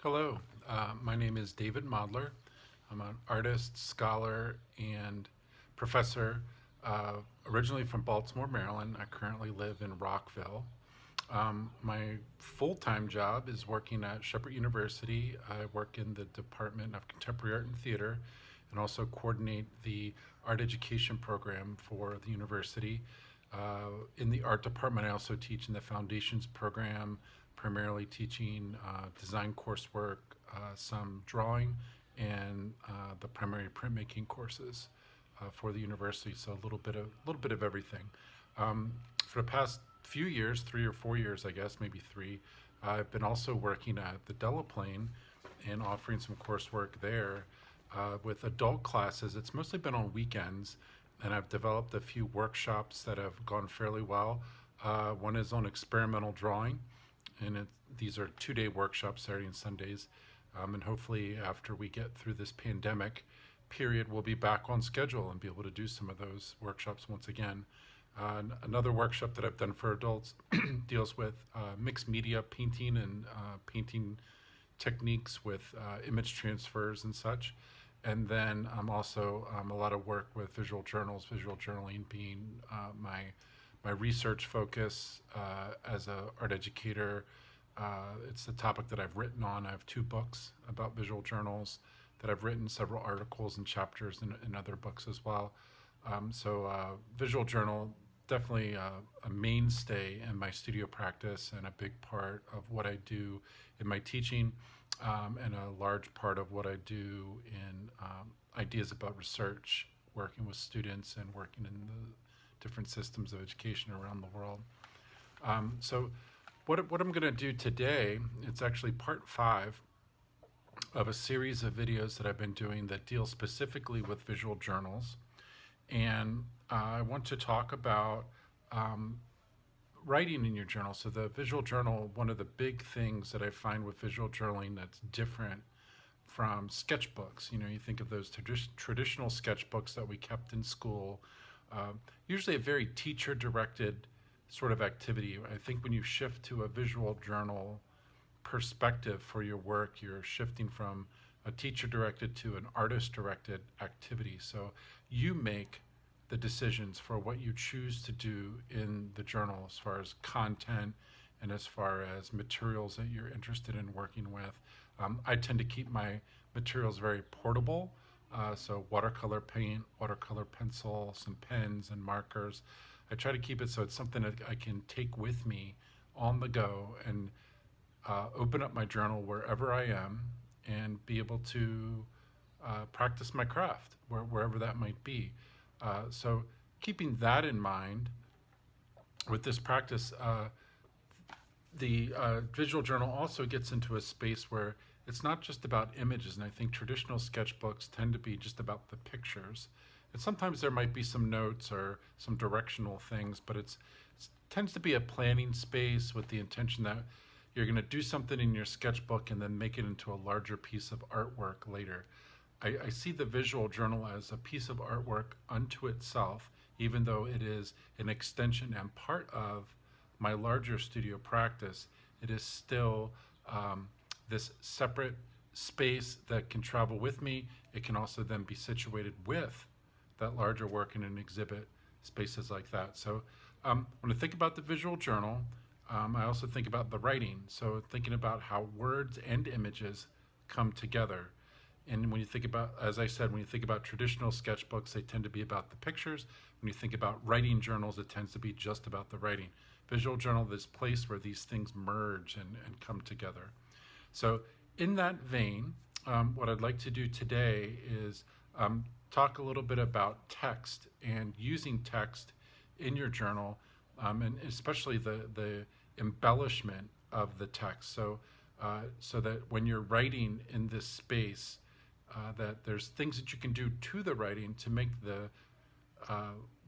Hello, my name is David Modler. I'm an artist, scholar, and professor, originally from Baltimore, Maryland. I currently live in Rockville. My full time job is working at Shepherd University. I work in the Department of Contemporary Art and Theater and also coordinate the art education program for the university. In the art department, I also teach in the foundations program, primarily teaching design coursework, some drawing, and the primary printmaking courses for the university. So a little bit of everything. For the past few years, 3 or 4 years, I guess, maybe three, I've been also working at the Delaplaine and offering some coursework there with adult classes. It's mostly been on weekends, and I've developed a few workshops that have gone fairly well. One is on experimental drawing, and these are 2 day workshops, Saturday and Sundays. And hopefully, after we get through this pandemic period, we'll be back on schedule and be able to do some of those workshops once again. Another workshop that I've done for adults deals with mixed media painting and painting techniques with image transfers and such. And then also a lot of work with visual journals, visual journaling being my research focus as an art educator. It's the topic that I've written on. I have 2 books about visual journals that I've written, several articles and chapters in other books as well. Visual journal definitely a mainstay in my studio practice and a big part of what I do in my teaching, and a large part of what I do in ideas about research, working with students and working in the different systems of education around the world. So, what I'm going to do today, it's actually part 5 of a series of videos that I've been doing that deal specifically with visual journals. And I want to talk about writing in your journal. So, the visual journal, one of the big things that I find with visual journaling that's different from sketchbooks. You think of those traditional sketchbooks that we kept in school, usually a very teacher directed sort of activity. I think when you shift to a visual journal perspective for your work, you're shifting from a teacher directed to an artist directed activity. So you make the decisions for what you choose to do in the journal as far as content and as far as materials that you're interested in working with. I tend to keep my materials very portable. So watercolor paint, watercolor pencil, some pens and markers. I try to keep it so it's something that I can take with me on the go and open up my journal wherever I am and be able to practice my craft wherever that might be. So keeping that in mind with this practice, the visual journal also gets into a space where it's not just about images, and I think traditional sketchbooks tend to be just about the pictures. And sometimes there might be some notes or some directional things, but it tends to be a planning space with the intention that you're going to do something in your sketchbook and then make it into a larger piece of artwork later. I see the visual journal as a piece of artwork unto itself, even though it is an extension and part of my larger studio practice. It is still this separate space that can travel with me. It can also then be situated with that larger work in an exhibit, spaces like that. So when I think about the visual journal, I also think about the writing. So thinking about how words and images come together. And when you think about, as I said, when you think about traditional sketchbooks, they tend to be about the pictures. When you think about writing journals, it tends to be just about the writing. Visual journal, this place where these things merge and come together. So in that vein, what I'd like to do today is talk a little bit about text and using text in your journal, and especially the embellishment of the text. So that when you're writing in this space, that there's things that you can do to the writing to make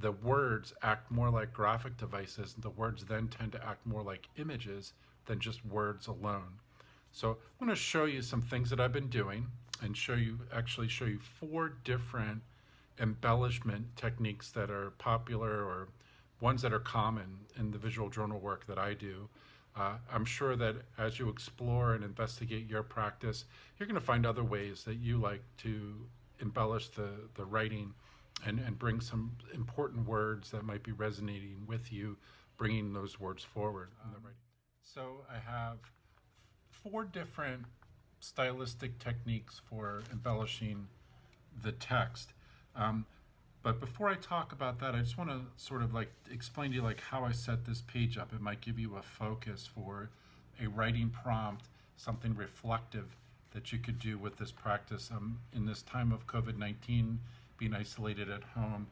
the words act more like graphic devices, and the words then tend to act more like images than just words alone. So I'm going to show you some things that I've been doing and show you 4 different embellishment techniques that are popular or ones that are common in the visual journal work that I do. I'm sure that as you explore and investigate your practice, you're going to find other ways that you like to embellish the writing and bring some important words that might be resonating with you, bringing those words forward in the writing. So I have 4 different stylistic techniques for embellishing the text. But before I talk about that, I just want to sort of like explain to you like how I set this page up. It might give you a focus for a writing prompt, something reflective that you could do with this practice. In this time of COVID-19, being isolated at home,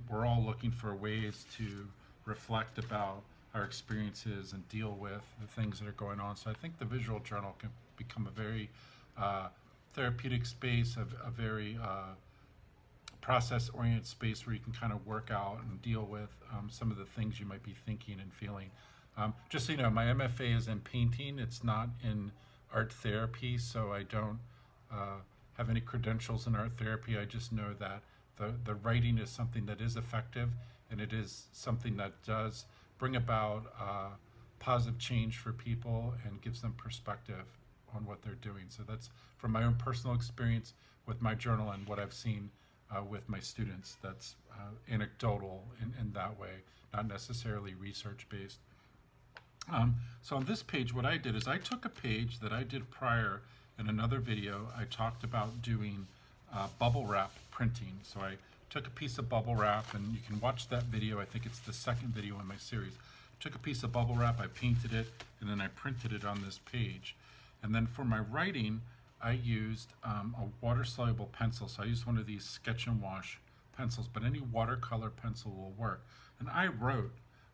we're all looking for ways to reflect about our experiences and deal with the things that are going on. So I think the visual journal can become a very therapeutic space, a very process-oriented space where you can kind of work out and deal with some of the things you might be thinking and feeling. Just so you know, my MFA is in painting. It's not in art therapy, so I don't have any credentials in art therapy. I just know that the writing is something that is effective, and it is something that does bring about positive change for people and gives them perspective on what they're doing. So that's from my own personal experience with my journal and what I've seen with my students. That's anecdotal in that way, not necessarily research-based. So on this page, what I did is I took a page that I did prior in another video. I talked about doing bubble wrap printing. So I took a piece of bubble wrap, and you can watch that video. I think it's the second video in my series. Took a piece of bubble wrap, I painted it, and then I printed it on this page. And then for my writing, I used a water-soluble pencil. So I used one of these Sketch and Wash pencils, but any watercolor pencil will work. And I wrote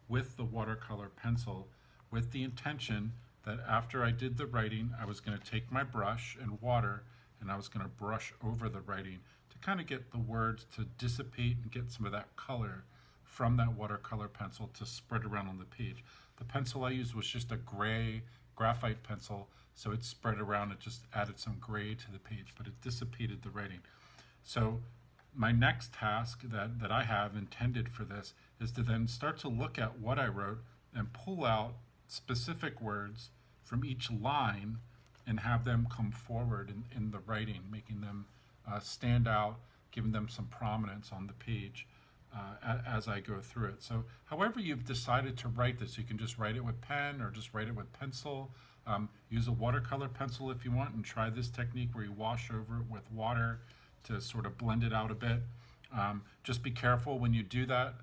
with the watercolor pencil with the intention that after I did the writing, I was going to take my brush and water, and I was going to brush over the writing to kind of get the words to dissipate and get some of that color from that watercolor pencil to spread around on the page. The pencil I used was just a gray graphite pencil, so it spread around. It just added some gray to the page, but it dissipated the writing. So my next task that I have intended for this is to then start to look at what I wrote and pull out specific words from each line and have them come forward in the writing, making them stand out, giving them some prominence on the page as I go through it. So however you've decided to write this, you can just write it with pen or just write it with pencil. Use a watercolor pencil if you want, and try this technique where you wash over it with water to sort of blend it out a bit. Just be careful when you do that.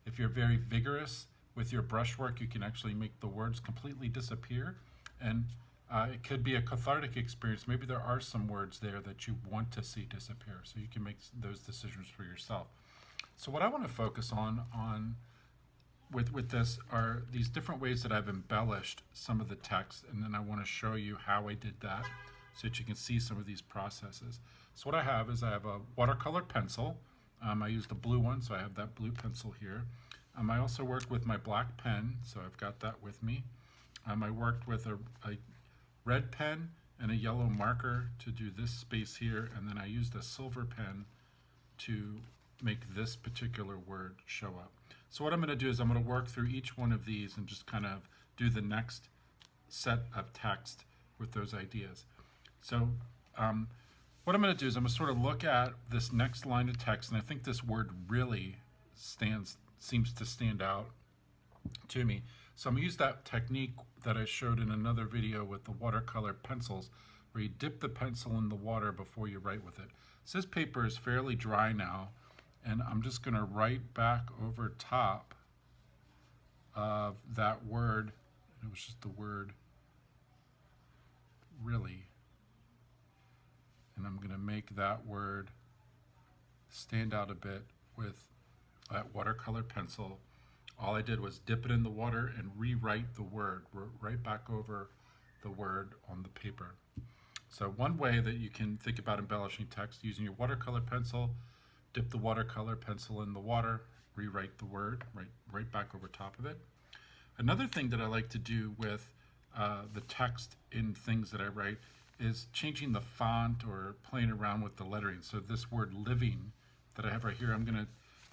If you're very vigorous with your brushwork, you can actually make the words completely disappear, and it could be a cathartic experience. Maybe there are some words there that you want to see disappear, so you can make those decisions for yourself. So what I want to focus on with this are these different ways that I've embellished some of the text, and then I want to show you how I did that so that you can see some of these processes. So what I have is I have a watercolor pencil. I used a blue one, so I have that blue pencil here. I also worked with my black pen, so I've got that with me. I worked with a red pen and a yellow marker to do this space here, and then I used a silver pen to make this particular word show up. So what I'm going to do is I'm going to work through each one of these and just kind of do the next set of text with those ideas. So what I'm going to do is I'm going to sort of look at this next line of text, and I think this word really seems to stand out to me. So I'm going to use that technique that I showed in another video with the watercolor pencils, where you dip the pencil in the water before you write with it. So this paper is fairly dry now, and I'm just going to write back over top of that word. It was just the word really. And I'm going to make that word stand out a bit with that watercolor pencil. All I did was dip it in the water and rewrite the word, right back over the word on the paper. So one way that you can think about embellishing text using your watercolor pencil, dip the watercolor pencil in the water, rewrite the word right back over top of it. Another thing that I like to do with the text in things that I write is changing the font or playing around with the lettering. So this word living that I have right here,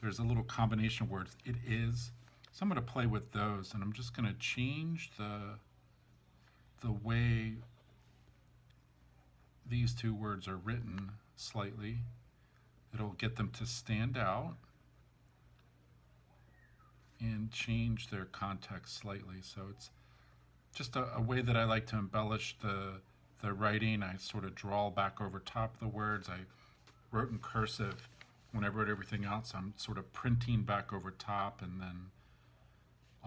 there's a little combination of words. It is. So I'm going to play with those, and I'm just going to change the way these two words are written slightly. It'll get them to stand out and change their context slightly. So it's just a way that I like to embellish the writing. I sort of draw back over top of the words. I wrote in cursive when I wrote everything out, so I'm sort of printing back over top and then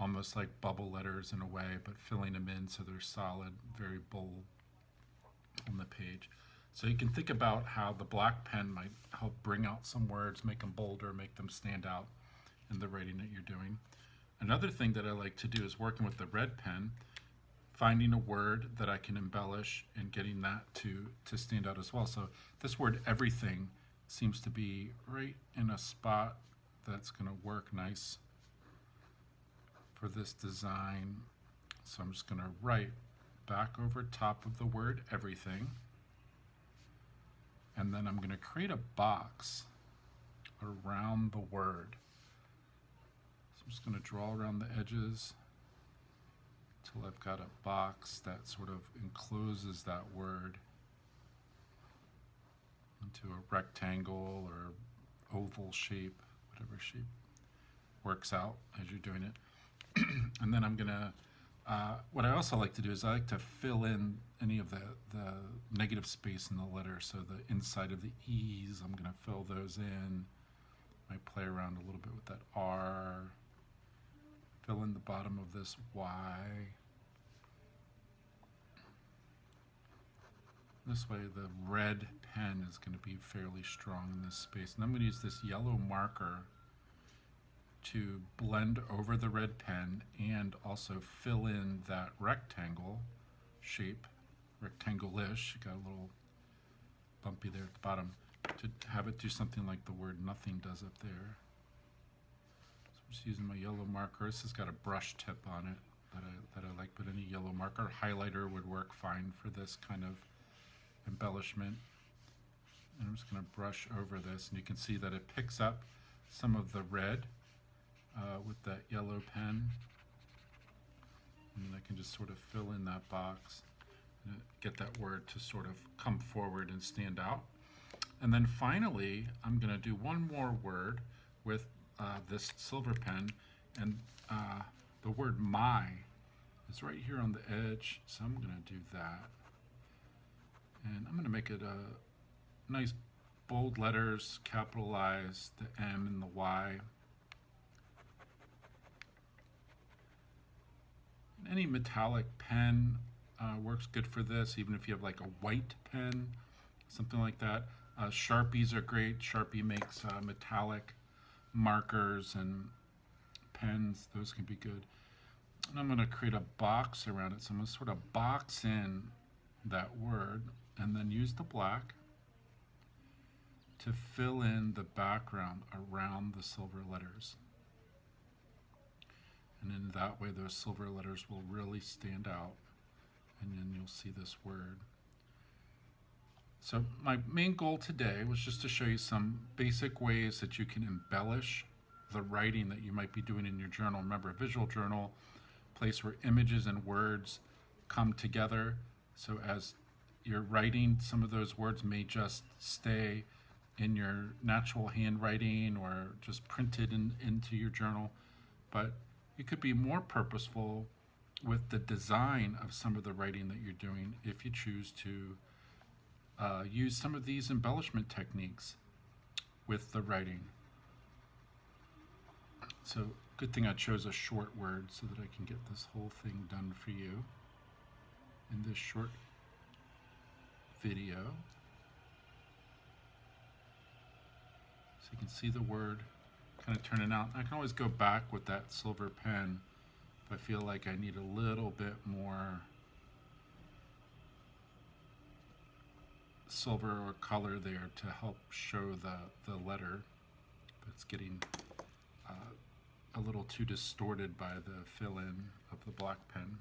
almost like bubble letters in a way, but filling them in so they're solid, very bold on the page. So you can think about how the black pen might help bring out some words, make them bolder, make them stand out in the writing that you're doing. Another thing that I like to do is working with the red pen, finding a word that I can embellish and getting that to stand out as well. So this word everything seems to be right in a spot that's going to work nice for this design. So I'm just going to write back over top of the word everything, and then I'm going to create a box around the word. So I'm just going to draw around the edges until I've got a box that sort of encloses that word into a rectangle or oval shape, whatever shape works out as you're doing it. And then I'm gonna, what I also like to do is I like to fill in any of the negative space in the letter. So the inside of the E's, I'm gonna fill those in. Might play around a little bit with that R. Fill in the bottom of this Y. This way the red pen is going to be fairly strong in this space. And I'm going to use this yellow marker to blend over the red pen and also fill in that rectangle shape, rectangle-ish. Got a little bumpy there at the bottom, to have it do something like the word nothing does up there. So I'm just using my yellow marker. This has got a brush tip on it that I like, but any yellow marker, highlighter would work fine for this kind of embellishment. And I'm just going to brush over this, and you can see that it picks up some of the red with that yellow pen, and then I can just sort of fill in that box and get that word to sort of come forward and stand out. And then finally I'm going to do one more word with this silver pen, and the word my is right here on the edge, so I'm going to do that. And I'm going to make it a nice bold letters, capitalize the M and the Y. And any metallic pen works good for this, even if you have like a white pen, something like that. Sharpies are great. Sharpie makes metallic markers and pens. Those can be good. And I'm going to create a box around it. So I'm going to sort of box in that word and then use the black to fill in the background around the silver letters. And in that way, those silver letters will really stand out, and then you'll see this word. So my main goal today was just to show you some basic ways that you can embellish the writing that you might be doing in your journal. Remember, a visual journal, place where images and words come together. So as you're writing, some of those words may just stay in your natural handwriting or just printed into your journal, but you could be more purposeful with the design of some of the writing that you're doing if you choose to use some of these embellishment techniques with the writing. So good thing I chose a short word so that I can get this whole thing done for you in this short video. So you can see the word kind of turning out. I can always go back with that silver pen if I feel like I need a little bit more silver or color there to help show the letter, but it's getting a little too distorted by the fill-in of the black pen.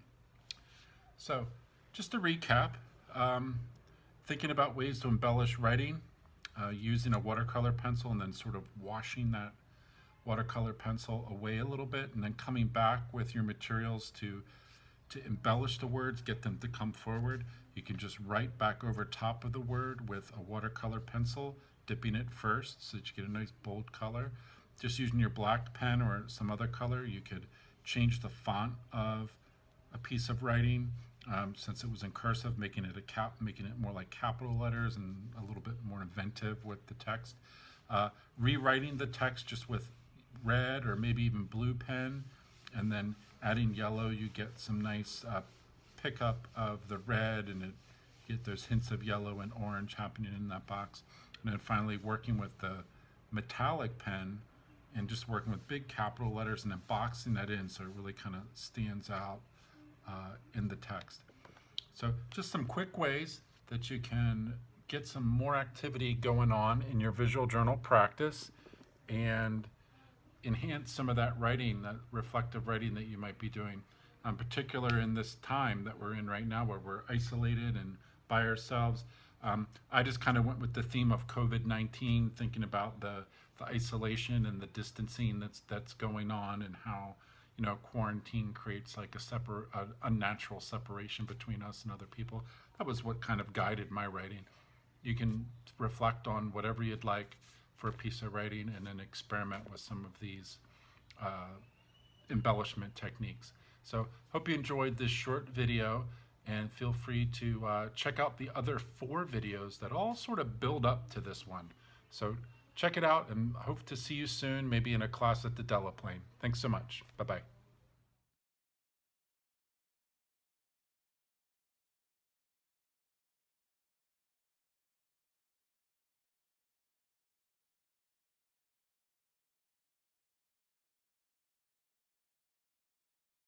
So just to recap, thinking about ways to embellish writing, using a watercolor pencil and then sort of washing that watercolor pencil away a little bit, and then coming back with your materials to embellish the words, get them to come forward. You can just write back over top of the word with a watercolor pencil, dipping it first so that you get a nice bold color. Just using your black pen or some other color, you could change the font of a piece of writing, since it was in cursive, making it more like capital letters and a little bit more inventive with the text. Rewriting the text just with red or maybe even blue pen, and then adding yellow, you get some nice pickup of the red, and you get those hints of yellow and orange happening in that box. And then finally working with the metallic pen and just working with big capital letters and then boxing that in so it really kind of stands out in the text. So just some quick ways that you can get some more activity going on in your visual journal practice and enhance some of that writing, that reflective writing that you might be doing. In particular in this time that we're in right now where we're isolated and by ourselves. I just kind of went with the theme of COVID-19, thinking about the isolation and the distancing that's going on, and how, you know, quarantine creates like a unnatural separation between us and other people. That was what kind of guided my writing. You can reflect on whatever you'd like for a piece of writing and then experiment with some of these embellishment techniques. So hope you enjoyed this short video, and feel free to check out the other 4 videos that all sort of build up to this one. So check it out, and hope to see you soon, maybe in a class at the Delaplaine. Thanks so much. Bye-bye.